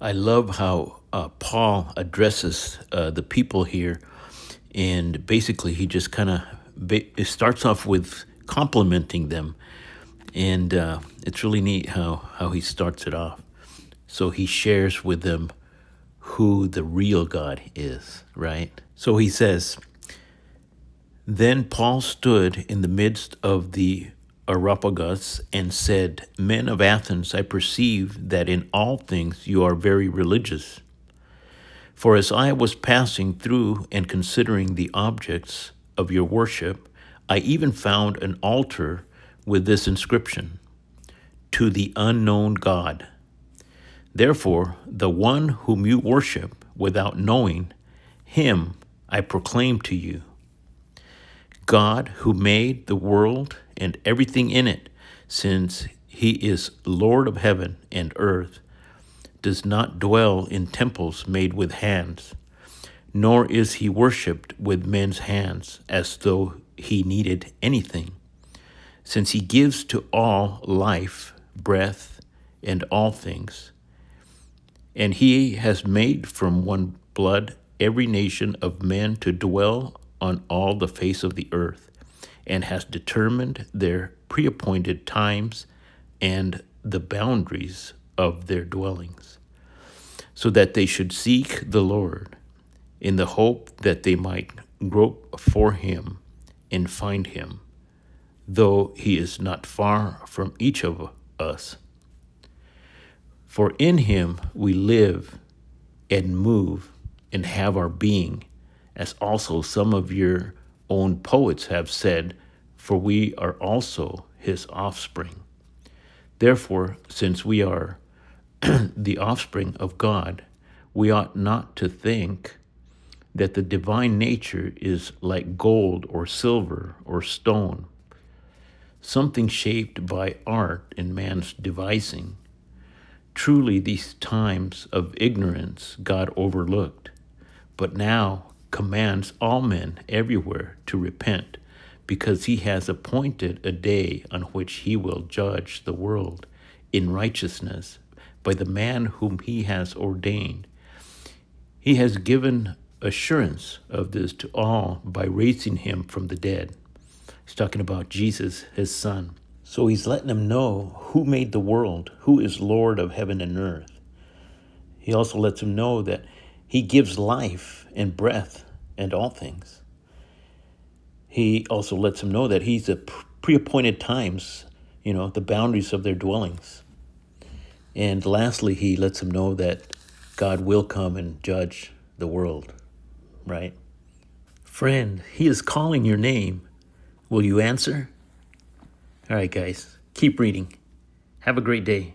I love how Paul addresses the people here, and basically he just kind of it starts off with complimenting them, and it's really neat how he starts it off. So he shares with them who the real God is, right? So he says, "Then Paul stood in the midst of the Areopagus and said, 'Men of Athens, I perceive that in all things you are very religious. For as I was passing through and considering the objects of your worship, I even found an altar with this inscription, To the unknown God. Therefore, the one whom you worship without knowing, him I proclaim to you. God who made the world and everything in it, since he is Lord of heaven and earth, does not dwell in temples made with hands, nor is he worshipped with men's hands as though he needed anything, since he gives to all life, breath, and all things. And he has made from one blood every nation of men to dwell on all the face of the earth, and has determined their preappointed times and the boundaries of their dwellings, so that they should seek the Lord, in the hope that they might grope for him and find him, though he is not far from each of us. For in him we live and move and have our being, as also some of your own poets have said, for we are also his offspring. Therefore, since we are the offspring of God, we ought not to think that the divine nature is like gold or silver or stone, something shaped by art and man's devising. Truly, these times of ignorance God overlooked, but now commands all men everywhere to repent, because he has appointed a day on which he will judge the world in righteousness by the man whom he has ordained. He has given assurance of this to all by raising him from the dead." He's talking about Jesus, his son. So he's letting them know who made the world, who is Lord of heaven and earth. He also lets them know that he gives life and breath and all things. He also lets them know that he's at preappointed times, the boundaries of their dwellings. And lastly, he lets them know that God will come and judge the world, right? Friend, he is calling your name. Will you answer? All right, guys, keep reading. Have a great day.